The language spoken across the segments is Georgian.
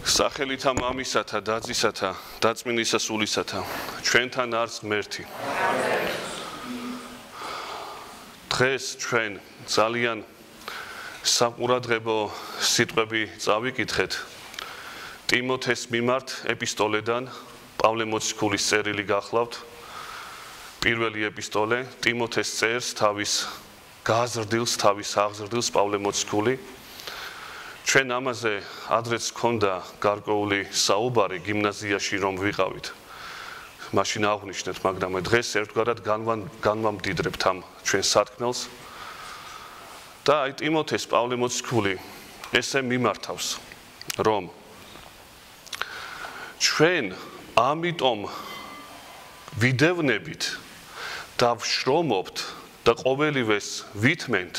სახელითა მამისათა, დadzისათა, დაწმინდისა სულისათა, ჩვენთან არის ღმერთი. დღეს ჩვენ ძალიან საყურადღებო სიტყვები წავიკითხეთ ტიმოთეს მიმართ ეპისტოლედან, პავლე მოციქულის წერილი გახლავთ. პირველი ეპისტოლე ტიმოთეს წერს თავის გაზრდილს, თავის აღზრდილს პავლე მოციქული. ჩვენ ამაზე ადრეც ჰქონდა გარკვეული საუბარი გიმნაზიაში რომ ვიყავით. მაშინ აღვნიშნეთ, მაგრამ დღეს ერთგვარად განვამდიდრებთ ამ ჩვენ სათქმელს. და აი ტიმოთეს პავლე მოციქული ესე მიმართავს, რომ ჩვენ ამიტომ ვიდევნებით და ვშრომობთ და ყოველივეს ვითმენთ,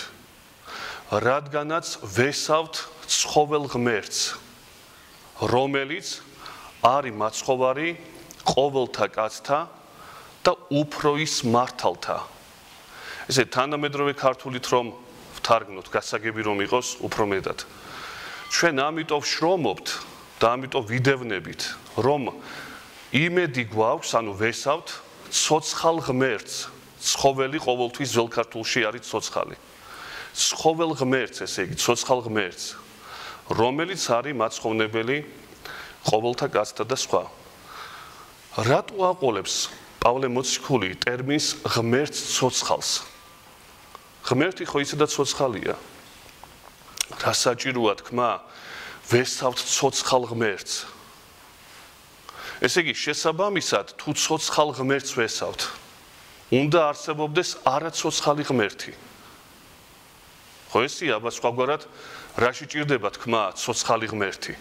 რადგანაც ვესავთ ცხოველ ღმერთს, რომელიც არის მაცხოვარი ყოველთა კაცთა და უფროის მართალთა. ესე თანამედროვე ქართულით რომ ვთარგმნოთ, გასაგები რომ იყოს უფრო მეტად. ჩვენ ამიტომ ვშრომობთ და ამიტომ ვიდევნებით, რომ იმედი გვაქვს, ანუ ვესავთ ცოცხალ ღმერთს. ცხოველი ყოველთვის ძველ ქართულში არის ცოცხალი. ცხოველ ღმერთს, ესე იგი ცოცხალ ღმერთს, რომელიც არის მაცხოვრებელი ყოველთა კაცთა და სხვა. რატო აყოლებს პავლე მოციქული ტერმინს ღმერთს ცოცხალს? ღმერთი ხო ისედაც ცოცხალია. რა საჭიროა თქმა ვესავთ ცოცხალ ღმერთს? ესე იგი შესაბამისად თუ ცოცხალ ღმერთს ვესავთ, უნდა არსებობდეს არაცოცხალი ღმერთი. ხო ესია, აბა სხვაგვარად რაში ჭირდება თქმა ცოცხალი ღმერთი?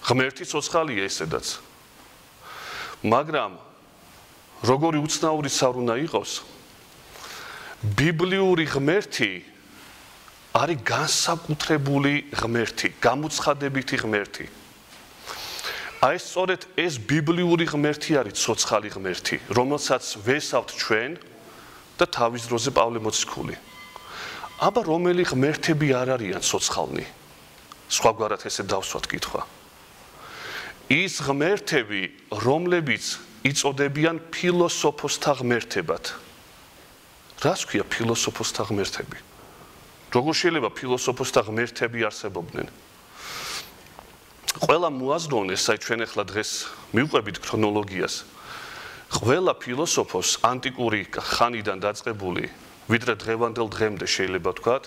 ღმერთი ცოცხალია ესედაც. მაგრამ როგორი უცნაურიც არ უნდა იყოს, ბიბლიური ღმერთი არის განსაკუთრებული ღმერთი, გამოცხადებითი ღმერთი. აი სწორედ ეს ბიბლიური ღმერთი არის ცოცხალი ღმერთი, რომელსაც ვესავთ ჩვენ და თავის დროზე პავლე მოციქული. აბა რომელი ღმერთები არ არიან ცოცხალნი? სხვაგვარად ესე დავსვათ კითხვა. ის ღმერთები, რომლებიც იწოდებიან ფილოსოფოსთა ღმერთებად. რას ქვია ფილოსოფოსთა ღმერთები? როგორ შეიძლება ფილოსოფოსთა ღმერთები არსებობდნენ? ყველა მოაზროვნეს, აი ჩვენ ახლა დღეს მივყვებით ქრონოლოგიას. ყველა ფილოსოფოს ანტიკური ხანიდან დაწყებული, ვიდრე დღევანდელ დღემდე შეიძლება ვთქვათ,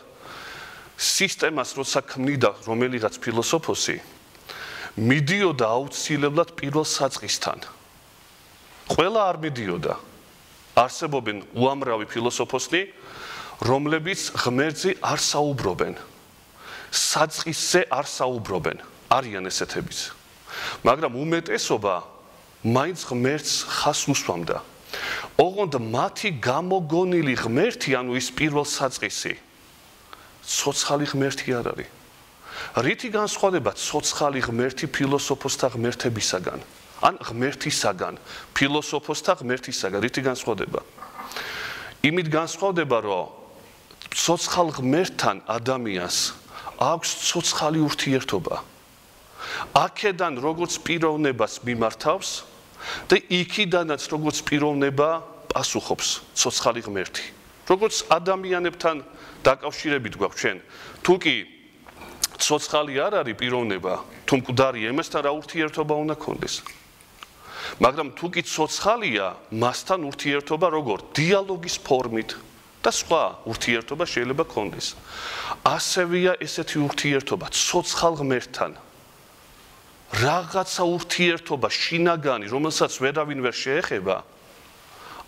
სისტემას როცა ქმნიდა რომელიღაც ფილოსოფოსი, მიდიოდა აუცილებლად პირველ საწყისთან. ყველა არ მიდიოდა. არსებობენ უამრავი ფილოსოფოსნი, რომლებიც ღმერთზე არ საუბრობენ. საწყისზე არ საუბრობენ. არიან ესეთებიც. მაგრამ უმეტესობა მაინც ღმერთს ხას უსვამდა. ოღონდ მათი გამოგონილი ღმერთი, ანუ ის პირველ საწყისი, ცოცხალი ღმერთი არ არის. რითი განსხვავდება ცოცხალი ღმერთი ფილოსოფოსთა ღმერთებისაგან? ან ღმერთისაგან, ფილოსოფოსთა ღმერთისაგან, რითი განსხვავდება? იმით განსხვავდება, რომ ცოცხალ ღმერთთან ადამიანს აქვს ცოცხალი ურთიერთობა. აქედან როგორც პიროვნებას მიმართავს და იქიდანაც როგორც პიროვნება პასუხობს ცოცხალი ღმერთი. როგორც ადამიანებთან დაკავშირებით გვაქვს ჩვენ, თუ კი ცოცხალი არ არის პიროვნება, თუ მკვდარი ემასთან რა ურთიერთობა უნდა ქონდეს. მაგრამ თუ კი ცოცხალია, მასთან ურთიერთობა როგორ? დიალოგის ფორმით და სხვა ურთიერთობა შეიძლება ქონდეს. ასევეა ესეთი ურთიერთობა ცოცხალ ღმერთთან. რაღაცა ურთიერთობა შინაგანი, რომელსაც ვერავინ ვერ შეეხება,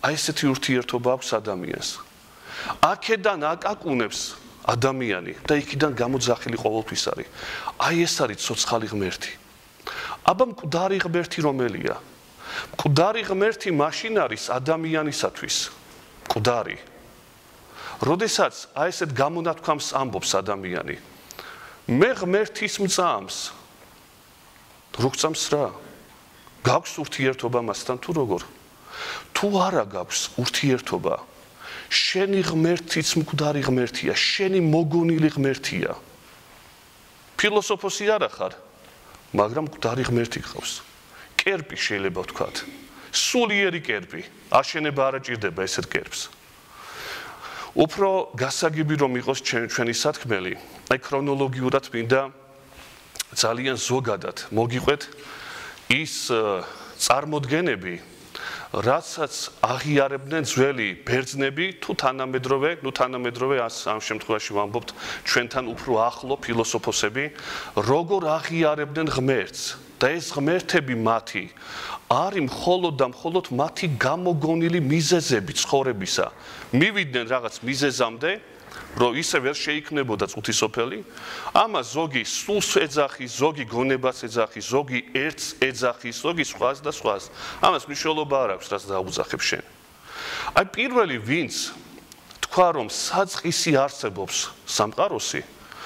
აი ესეთი ურთიერთობა აქვს ადამიანს. აქედან აკაკუნებს ადამიანი და იქიდან გამოძახილი ყოველთვის არის. აი ეს არის ცოცხალი ღმერთი. აბა მკვდარი ღმერთი რომელია? მკვდარი ღმერთი მაშინ არის ადამიანისათვის. მკვდარი. როდესაც აი ესეთ გამონათქვამს ამბობს ადამიანი, მე ღმერთის მწამს. როგწამს რა? გაქვს ურთიერთობა მასთან თუ როგორ? თუ არა გაქვს ურთიერთობა, შენი ღმერთიც მკვდარი ღმერთია, შენი მოგონილი ღმერთია. ფილოსოფოსი არა ხარ, მაგრამ მკვდარი ღმერთი გყავს. კერპი შეიძლება ვთქვათ. სულიერი კერპი. აშენება არ ჭირდება ესეთ კერპს. უფრო გასაგები რომ იყოს ჩვენი სათქმელი, აი ქრონოლოგიურად მინდა ძალიან ზოგადად მოგიყვეთ ის წარმოდგენები, რასაც აღიარებდნენ ძველი ბერძნები თუ თანამედროვე ამ შემთხვევაში ვამბობთ ჩვენთან უფრო ახლო ფილოსოფოსები, როგორ აღიარებდნენ ღმერთს და ეს ღმერთები მათი არის მხოლოდ და მხოლოდ მათი გამოგონილი მიზეზები ცხოვრებისა. მივიდნენ რაღაც მიზეზამდე, რომ ისე ვერ შეიქმნებოდა წუთისოფელი, ამას ზოგი სულს ეძახის, ზოგი გონებას ეძახის, ზოგი ერთს ეძახის, ზოგი სხვას და სხვას. ამას მნიშვნელობა არ აქვს, რაც დაუძახებ შენ. აი პირველი ვინც თქვა რომ საწყისი არსებობს სამყაროსი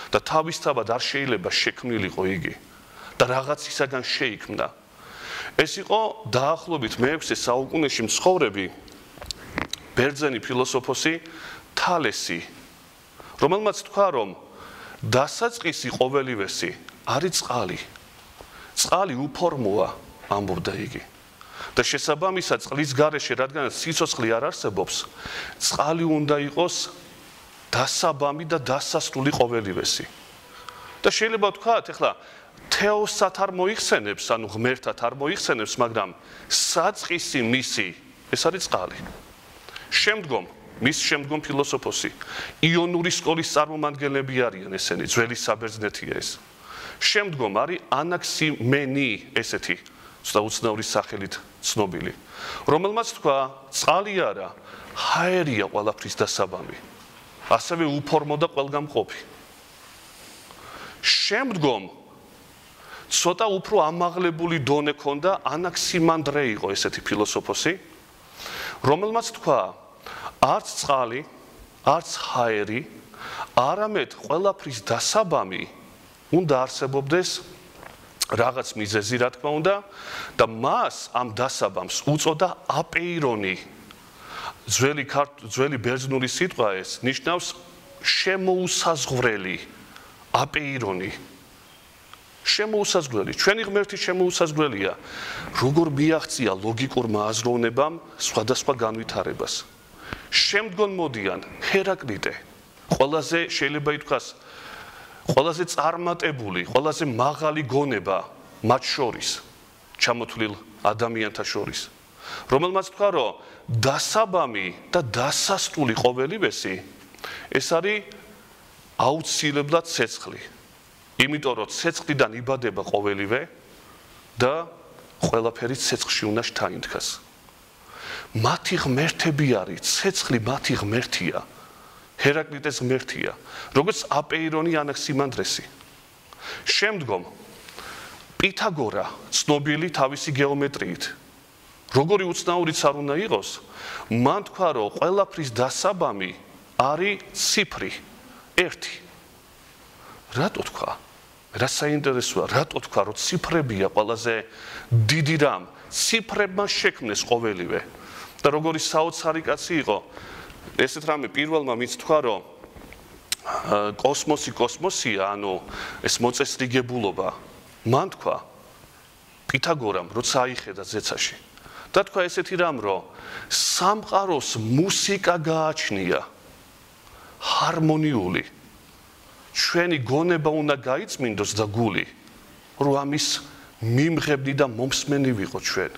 და თავისთავად არ შეიძლება შექმნილიყო იგი და რაღაცისაგან შეიქმნა. ეს იყო დაახლოებით მე-6 საუკუნეში მცხოვრები ბერძენი ფილოსოფოსი თალესი, რომელმაც თქვა რომ დასაწყისი ყოველივესი არის წყალი. წყალი უფორმოა, ამბობდა იგი. და შესაბამისად წყლის გარეშე, რადგან სიცოცხლე არ არსებობს, წყალი უნდა იყოს დასაბამი და დასასრული ყოველივესი. და შეიძლება ვთქვათ, ეხლა თეოსად არ მოიხსენებს, ანუ ღმერთად არ მოიხსენებს, მაგრამ საწყისი მისი ეს არის წყალი. შემდგომ ფილოსოფოსი იონური სკოლის წარმომადგენლები არიან ესენი, ძველი საბერძნეთია ეს. შემდგომ არის ანაქსიმენი ესეთი, უცნაური სახელით ცნობილი, რომელმაც თქვა, წყალი არა, ჰაერია ყველაფრის დასაბამი, ასევე უფორმო და ყველგამყოფი. შემდგომ ცოტა უფრო ამაღლებული დონე ქონდა ანაქსიმანდრე იყო ესეთი ფილოსოფოსი, რომელმაც თქვა, არც წყალი, არც ჰაერი, არამედ ყველაფრის დასაბამი უნდა არსებობდეს რაღაც მიზეზი, რა თქმა უნდა, და მას ამ დასაბამს უწოდა აპეირონი. ძველი ბერძნული სიტყვა ეს ნიშნავს შემოუსაზღვრელი, აპეირონი. შემოუსაზღვრელი, ჩვენი ღმერთი შემოუსაზღვრელია, როგორ მიაღწია ლოგიკურმა აზროვნებამ სხვადასხვა განვითარებას. შემდგომ მოდიან ჰერაკლიტე, ყველაზე შეიძლება ითქვას, ყველაზე წარმატებული, ყველაზე მაღალი გონება მათ შორის, ჩამოთვლილ ადამიანთა შორის, რომელმაც თქვა, რომ დასაბამი და დასასრული ყოველივესი ეს არის აუცილებლად ცეცხლი. იმიტომ რომ ცეცხლიდან იბადება ყოველივე და ყველაფერი ცეცხლში უნდა შთაინთქას. მათი ღმერთები არის, ცეცხლი მათი ღმერთია, ჰერაკლიტეს ღმერთია, როგორც აპეირონი ანაქსიმანდრესი. შემდგომ პითაგორა, ცნობილი თავისი გეომეტრიით, როგორი უცნაურიც არ უნდა იყოს, მან თქვა, რომ ყველაფრის დასაბამი არის ციფრი, 1. რატო თქვა? რა საინტერესოა, რატო თქვა, რომ ციფრებია ყველაზე დიდი რამ, ციფრებმა შექმნეს ყოველივე. და როგორი საოცარი კაცი იყო, ესეთ რამე პირველმა ვინც თქვა, რომ კოსმოსია, ანუ ეს მოწესრიგებულობა, მან თქვა პითაგორამ, როცა აიხედა ზეცაში. და თქვა ესეთი რამ, რომ სამყაროს მუსიკა გააჩნია, ჰარმონიული. ჩვენი გონება უნდა გაიწმინდოს და გული, რომ ამის მიმღებნი და მომსმენი ვიყო ჩვენ.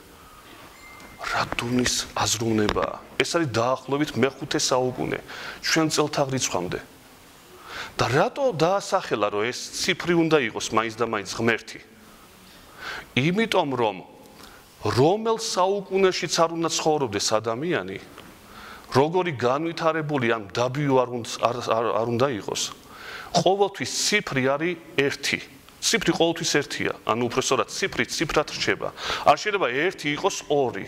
რატონის აზროვნებაა? ეს არის დაახლოებით მე-5 საუკუნე, ჩვენ წელთაღრიცხვამდე. და რატო დაასახელა, რომ ეს ციფრი უნდა იყოს მაინც და მაინც ღმერთი? იმიტომ რომ რომელ საუკუნეშიც არ უნდა ცხოვრობდეს ადამიანი, როგორი განვითარებული ან დაბიო არ უნდა იყოს, ყოველთვის ციფრი არის 1. ციფრი ყოველთვის 1-ია, ანუ უბრალოდ ციფრი ციფრად რჩება. არ შეიძლება 1 იყოს 2,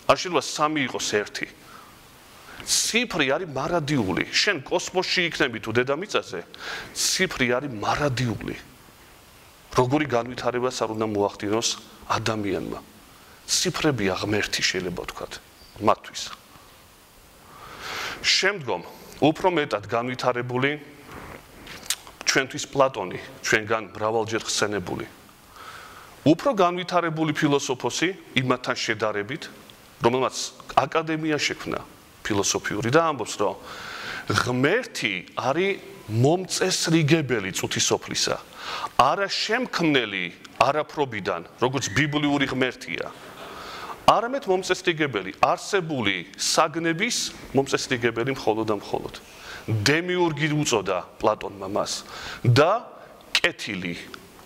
არ შეიძლება 3 იყოს 1. ციფრი არის მარადიული. შენ კოსმოსში იქნები თუ დედამიწაზე, ციფრი არის მარადიული. როგორი განვითარებას არ უნდა მოახდინოს ადამიანმა. ციფრებია ღმერთი შეიძლება ვთქვათ მათთვის. შემდგომ უფრო მეტად განვითარებული ჩვენთვის პლატონი, ჩვენგან მრავალჯერ ხსენებული. უფრო განვითარებული ფილოსოფოსი იმათთან შედარებით, რომელმაც აკადემია შექმნა ფილოსოფიური და ამბობს, რომ ღმერთი არის მომწესრიგებელი წუთისოფლისა, არა შემქმნელი არაფრობიდან, როგორც ბიბლიური ღმერთია, არამედ მომწესრიგებელი, არსებული საგნების მომწესრიგებელი მხოლოდ და მხოლოდ. დემიურგი უწოდა პლატონმა მას და კეთილი,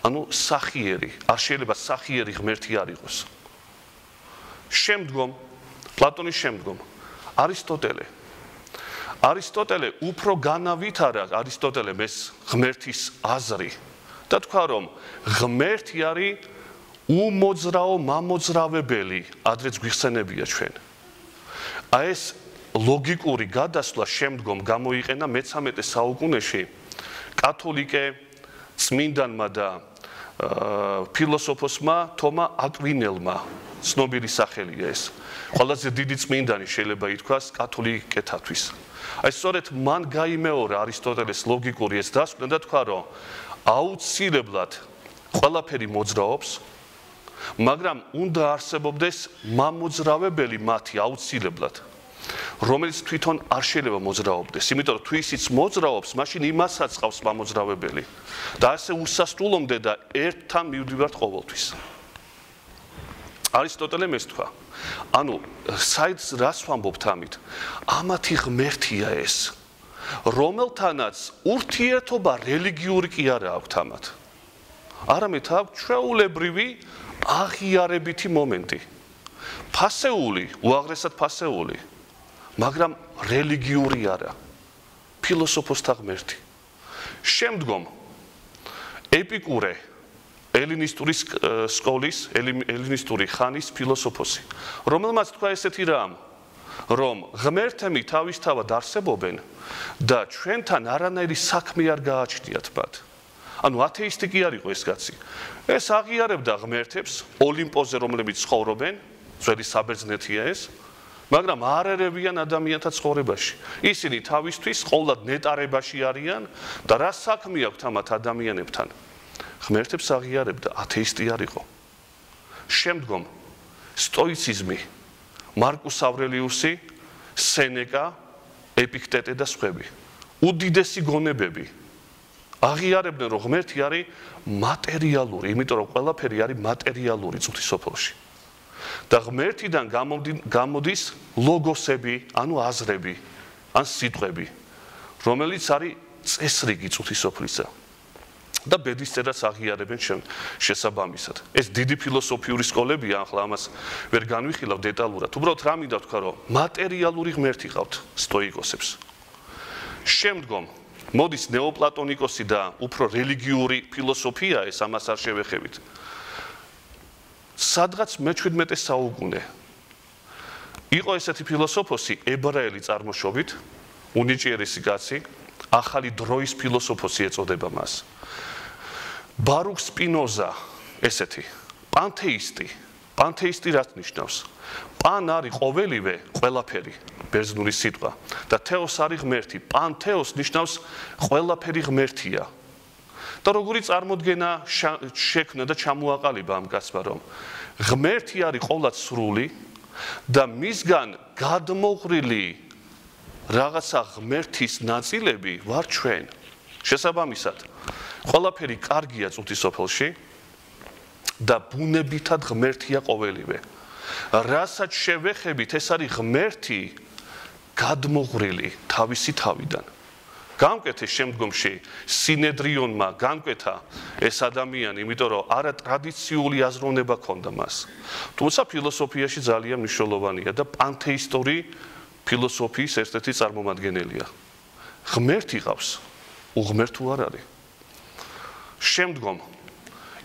ანუ სახიერი, არ შეიძლება სახიერი ღმერთი არ იყოს. შემდგომ, პლატონის შემდგომ, არისტოტელე უფრო განავითარა არისტოტელემ ეს ღმერთის აზრი და თქვა, რომ ღმერთი არის უმოძრაო მამოძრავებელი, ადრეც გვიხსენებია ჩვენ. აი ეს ლოგიკური გადასვლა შემდგომ გამოიყენა მე-13 საუკუნეში კათოლიკე წმინდანმა და ფილოსოფოსმა თომა აკვინელმა, ცნობილი სახელია ეს. ყველაზე დიდი წმინდანი შეიძლება ითქვას კათოლიკეთათვის. აი სწორედ მან გაიმეორა არისტოტელეს ლოგიკური ეს დასკვნა და თქვა, რომ აუცილებლად ყველაფერი მოძრაობს, მაგრამ უნდა არსებობდეს მამოძრავებელი მათი აუცილებლად, რომელიც თვითონ არ შეიძლება მოძრაობდეს, იმიტომ რომ თუ ისიც მოძრაობს, მაშინ იმასაც ყავს მამოძრავებელი და ასე უსასრულომდე და ერთთან მივდივართ ყოველთვის. არისტოტელემ ეს თქვა. ანუ საერთოდ რას ვამბობთ ამით? ამათი ღმერთია ეს, რომელთანაც ურთიერთობა რელიგიური კი არა აქვთ ამათ. არამედ აქვთ ჩვეულებრივი აღიარებითი მომენტი. ფასეული, უაღრესად ფასეული, მაგრამ რელიგიური არა. ფილოსოფოსთა ღმერთი. შემდგომ ეპიკურე, ელინისტური სკოლის, ელინისტური ხანის ფილოსოფოსი, რომელმაც თქვა ესეთი რამ, რომ ღმერთები თავისთავად არსებობენ და ჩვენთან არანაირი საქმე არ გააჩნიათ მათ. ანუ ათეისტი კი არ იყო ეს კაცი. ეს აღიარებდა ღმერთებს ოლიმპოზე, რომლებიც ცხოვრობენ, ძველი საბერძნეთია ეს, მაგრამ არ ერევიან ადამიანთა ცხოვრებაში. ისინი თავისთვის ყოვლად ნეტარებაში არიან და რა საქმე აქვთ ამათ ადამიანებთან? ღმერთებს აღიარებდა, ათეისტი არ იყო. შემდგომ სტოიციზმი, მარკუს ავრელიუსი, სენეკა, ეპიქტეტე და სხვები, უდიდესი გონებები აღიარებდნენ, რომ ღმერთი არის მატერიალური, იმიტომ რომ ყველაფერი არის მატერიალური წუთისოფლში. და ღმერთიდან გამოდის ლოგოსები, ანუ აზრები, ან სიტყვები, რომელიც არის წესრიგი წუთისოფლისა. და ბედისწერას აღიარებენ შესაბამისად. ეს დიდი ფილოსოფიური სკოლებია, ახლა ამას ვერ განვიხილავ დეტალურად. უბრალოდ რა მინდა თქვა, რომ მატერიალური ღმერთი ყავთ სტოიკოსებს. შემდგომ მოდის ნეოპლატონიკოსი და უფრო რელიგიური ფილოსოფია, ეს ამას არ შევეხებით. სადღაც მე-17 საუკუნე იყო ესეთი ფილოსოფოსი, ებრაელი წარმოშობით, უნიჭიერესი კაცი, ახალი დროის ფილოსოფოსი ეწოდება მას. ბარუხ სპინოზა, ესეთი, პანთეისტი. პანთეისტი რაც ნიშნავს? პან არის ყოველივე, ყველაფერი, ბერძნული სიტყვა და თეოს არის ღმერთი. პანთეოს ნიშნავს ყველაფერი ღმერთია. და როგორი წარმოდგენა შექმნა და ჩამოაყალიბა ამ კაცმა, რომ ღმერთი არის ყოვლად სრული და მისგან გადმოღრილი რაღაცა ღმერთის ნაწილები ვარ ჩვენ. შესაბამისად, ყველაფერი კარგია წუთისოფლში და ბუნებითად ღმერთია ყოველივე. რასაც შევეხებით, ეს არის ღმერთი გადმოღრილი თავისი თავიდან. განკვეთეს შემდგომში სინედრიონმა განკვეთა ეს ადამიანი, იმიტომ რომ არა ტრადიციული აზროვნება ჰქონდა მას. თუმცა ფილოსოფიაში ძალიან მნიშვნელოვანია და პანთეისტური ფილოსოფიის ერთ-ერთი წარმომადგენელია. ღმერთი ყავს, უღმერთო არ არის. შემდგომ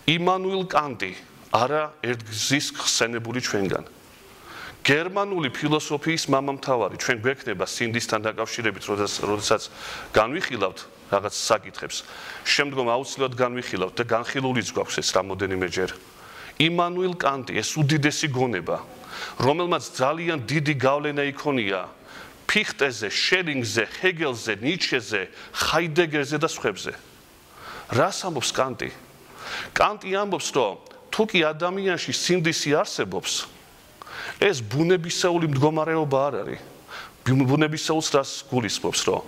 იმანუელ კანტი, არა ერთგზის ხსენებული ჩვენგან. გერმანული ფილოსოფიის მამამთავარი, ჩვენ გვექნება სინდისთან დაკავშირებით, როდესაც განვიხილავთ რაღაც საკითხებს, შემდგომ აუცილებლად განვიხილავთ და განხილულიც გვაქვს ეს რამოდენიმეჯერ. იმანუელ კანტი, ეს უდიდესი გონება, რომელმაც ძალიან დიდი გავლენა იქონია ფიხტეზე, შელინგზე, ჰეგელზე, ნიცშეზე, ხაიდეგერზე და სხვებზე. რას ამბობს კანტი? კანტი ამბობს, რომ თუ კი ადამიანში სინდისი არსებობს, ეს ბუნებისეული მდგომარეობა არ არის. ბუნებისეულს რას გულისხმობს, რომ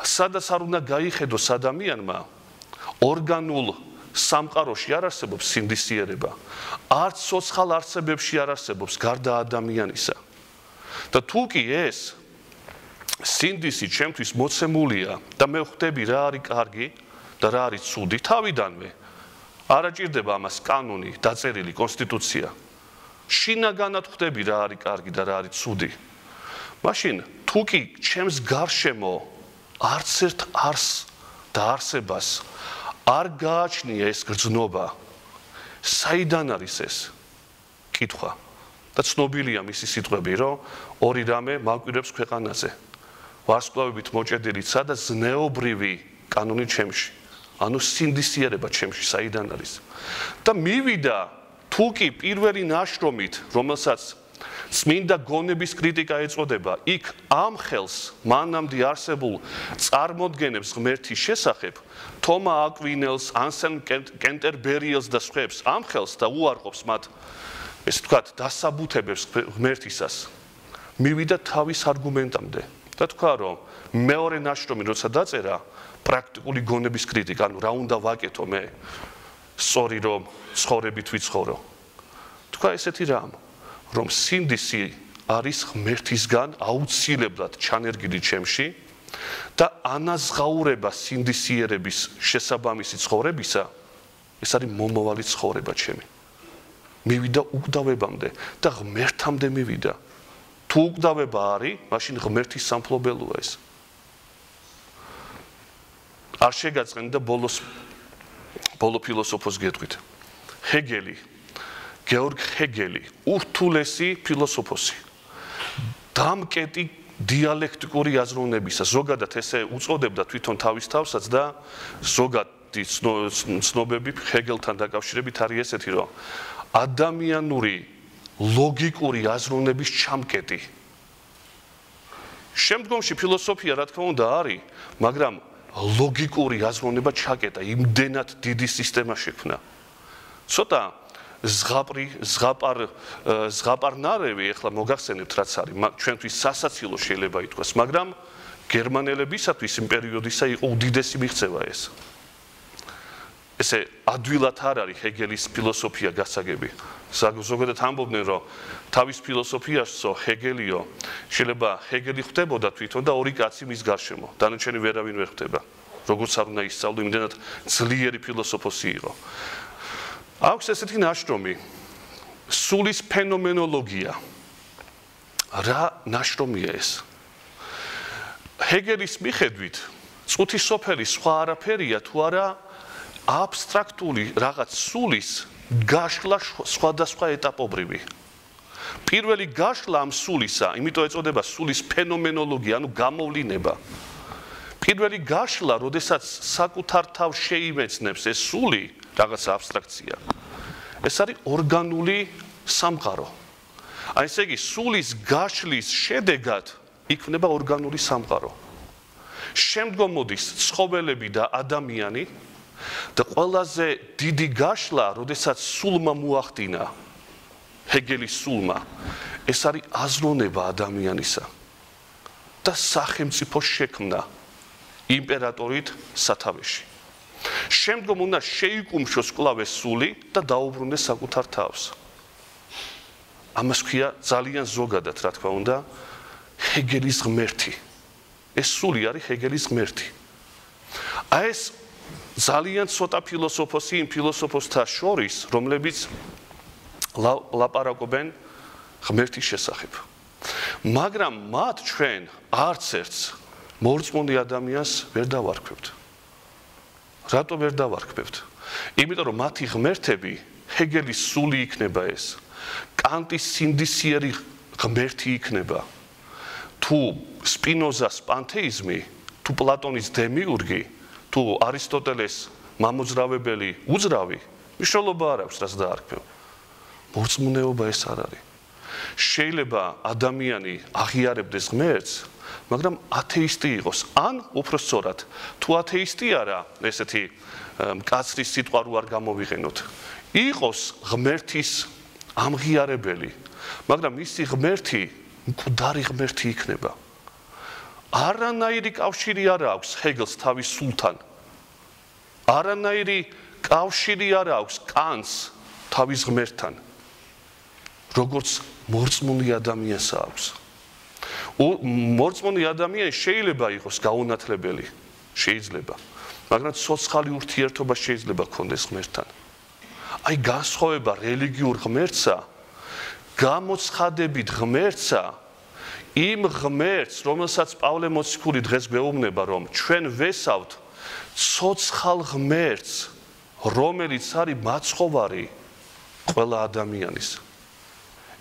სადაც არ უნდა გაიხედოს ადამიანმა, ორგანულ სამყაროში არ არსებობს სინდისიერება, არც სოციალ არსებებში არ არსებობს გარდა ადამიანისა. და თუ კი ეს სინდისი ჩემთვის მოცემულია და მე ხვდები რა არის კარგი და რა არის ცუდი თავიდანვე, არ აჭირდება ამას კანონი, დაწერილი კონსტიტუცია. შინაგანად ხვდები რა არის კარგი და რა არის ცუდი. მაშინ თუ კი ჩემს გარშემო არც ერთ არსს და არსებას არ გააჩნია ეს გრძნობა, საიდან არის ეს? კითხვა. და ცნობილია მისი სიტყვები, რომ ორი რამე მაკვირებს ქვეყანაზე. ვარსკვლავებით მოჭედილიცა და ზნეობრივი კანონი ჩემში. ანუ სინდისიერება ჩემში საიდან არის? და მივიდა თუ კი პირველი ნაშრომით, რომელსაც წმინდა გონების კრიტიკა ეწოდება, იქ ამ ხელს მანამდე არსებულ წარმოდგენებს ღმერთის შესახებ, თომა აკვინელს, ანსელმ კენტერბერიელს და სხვებს ამ ხელს და უარყოფს მათ, ესე ვთქვათ, დასაბუთებებს ღმერთისას. მივიდა თავის არგუმენტამდე და თქვა, რომ მეორე ნაშრომი როცა დაწერა, პრაქტიკული გონების კრიტიკა, ანუ რა უნდა ვაკეთო მე, სწორი რომ ცხოვრებით ვიცხოვრო. თქვა ესეთი რამ, რომ სინდისი არის ღმერთისგან აუცილებლად ჩანერგილი ჩემში და ანაზღაურება სინდისიერების შესაბამისი ცხოვრებისა, ეს არის მომავალი ცხოვრება ჩემი. მივიდა უკვდავებამდე და ღმერთამდე მივიდა. თუ უკვდავება არის, მაშინ ღმერთის სამფლობელოა ეს. არ შეგაწყენ და ბოლო ფილოსოფოს გეტყვით. ჰეგელი, გეორგ ჰეგელი, ურთულესი ფილოსოფოსი. დამკეტი დიალექტიკური აზროვნებისა, ზოგადად ესე უწოდებდა თვითონ თავის თავსაც და ზოგადი ცნობები ჰეგელთან დაკავშირებით არის ესეთი, რომ ადამიანური ლოგიკური აზროვნების ჩამკეტი. შემდგომში ფილოსოფია რა თქმა უნდა არის, მაგრამ ლოგიკური აზროვნება ჩაკეტა, იმდენად დიდი სისტემა შექმნა. ცოტა ზღაპარნარევი ეხლა მოგახსენებთ რაც არის, ჩვენთვის სასაცილო შეიძლება ითქვას, მაგრამ გერმანელებისათვის იმ პერიოდისა იყო უდიდესი მიღწევა ეს. ესე ადვილად არ არის ჰეგელის ფილოსოფია გასაგები. ზოგადად ამბობდნენ, რომ თავის ფილოსოფიაშო ჰეგელიო შეიძლება ჰეგელი ხვდებოდა თვითონ და ორი კაცი მის გარშემო. დანარჩენი ვერავინ ვერ ხვდება. როგორც არ უნდა ისწავლო, იმდენად ძლიერი ფილოსოფოსი იყო. აქვს ესეთი ნაშრომი, სულის ფენომენოლოგია. რა ნაშრომია ეს? ჰეგელის მიხედვით, წუთი სოფელი სხვა არაფერია თუ არა აბსტრაქტული რაღაც სულის გაშლა სხვადასხვა ეტაპობრივი. პირველი გაშლა ამ სულისა, იმიტომ ეწოდება სულის ფენომენოლოგია, ანუ გამოვლინება. პირველი გაშლა, როდესაც საკუთარ თავს შეიმეცნებს ეს სული, რაღაც აბსტრაქცია. ეს არის ორგანული სამყარო. აი ესე იგი, სულის გაშლის შედეგად იქმნება ორგანული სამყარო. შემდგომ მოდის ცხოველები და ადამიანი და ყველაზე დიდი გაშლა, როდესაც სულმა მოახდინა, ჰეგელის სულმა, ეს არის აზროვნება ადამიანისა და სახელმწიფო შექმნა იმპერატორით სათავეში. შემდგომ უნდა შეიკუმშოს კვლავ ეს სული და დაუბრუნდეს საკუთარ თავს. ამას ქვია ძალიან ზოგადად, რა თქმა უნდა, ჰეგელის ღმერთი. ეს სული არის ჰეგელის ღმერთი. აი ეს ძალიან ცოტა ფილოსოფოსი იმ ფილოსოფოსთა შორის, რომლებიც ლაპარაკობენ ღმერთის შესახებ. მაგრამ მათ ჩვენ არც ერთს მორწმუნე ადამიანს ვერ დავარქმევთ. რატო ვერ დავარქმევთ? იმიტომ რომ მათი ღმერთები ჰეგელის სული იქნება ეს. კანტის სინდისიერი ღმერთი იქნება. თუ სპინოზას პანთეიზმი, თუ პლატონის დემიურგი, თუ არისტოტელეს მამოძრავებელი უძრავი, მნიშვნელობა არ აქვს რაც დაარქმევ. მორწმუნეობა ეს არ არის. შეიძლება ადამიანი აღიარებდეს ღმერთს, მაგრამ ათეისტი იყოს, ან უფრო სწორად, თუ ათეისტი არა, ესეთი მკაცრი სიტყვა რო არ გამოვიყენოთ, იყოს ღმერთის ამღიარებელი, მაგრამ მისი ღმერთი მკვდარი ღმერთი იქნება. არანაირი კავშირი არ აქვს ჰეგელს თავის სულთან. არანაირი კავშირი არ აქვს კანტს თავის ღმერთთან. როგორც მორწმუნე ადამიანს აქვს. მორწმუნე ადამიანი შეიძლება იყოს გაუნათლებელი, შეიძლება, მაგრამ ცოცხალი ურთიერთობა შეიძლება ქონდეს ღმერთთან. აი განსხვავება რელიგიურ ღმერთსა, გამოცხადებით ღმერთსა, იმ ღმერთს, რომელსაც პავლე მოციქული დღეს გვეუბნება, რომ ჩვენ ვესავთ ცოცხალ ღმერთს, რომელიც არის მაცხოვარი ყველა ადამიანის.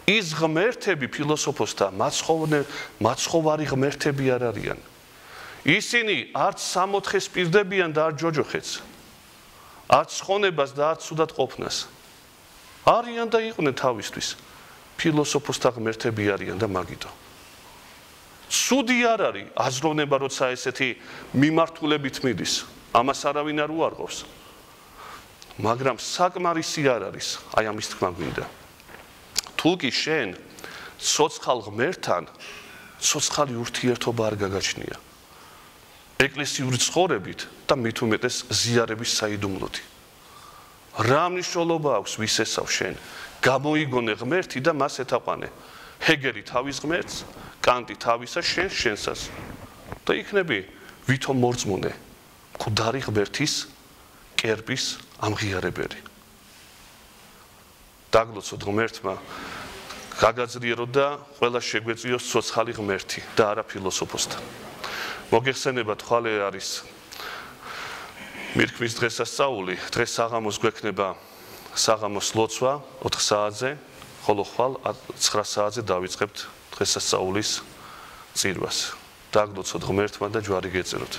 ის ღმერთები ფილოსოფოსთა მაცხოვარი ღმერთები არ არიან. ისინი არც სამოთხეს პირდებიან და არ ჯოჯოხეთს. არც ხონებას და არც ცუდად ყოფნას. არიან და იყვნენ თავისთვის. ფილოსოფოსთა ღმერთები არიან და მაგიტო. ცუდი არ არის აზროვნება, როცა ესეთი მიმართულებით მიდის. ამას არავინ არ უარყოფს. მაგრამ საკმარისი არ არის, აი ამის თქმა გვინდა. თუ კი შენ ცოცხალ ღმერთთან ცოცხალი ურთიერთობა არ გაგაჩნია. ეკლესიური ცხოვრებით და მით უმეტეს ზიარების საიდუმლოთი. რა მნიშვნელობა აქვს ვის ესავ შენ? გამოიგონე ღმერთი და მას ეთაყვანე. ჰეგელი თავის ღმერთს, კანტი თავისა შენსას. და იქნები ვითომ მორწმუნე, მკვდარი ღმერთის კერპის ამღიარებელი. დაგლოცოთ ღმერთმა გაგაძლიეროთ და ყველა შეგვეწიოს ცოცხალი ღმერთი და არა ფილოსოფოსთან. მოგეხსენებათ, ხვალე არის მირქმის დღესასწაული, დღეს საღამოს გვექნება საღამოს ლოცვა 4 საათზე, ხოლო ხვალ 9 საათზე დავიწყებთ დღესასწაულის წირვას. დაგლოცოთ ღმერთმა და ჯვარი გეწეროთ.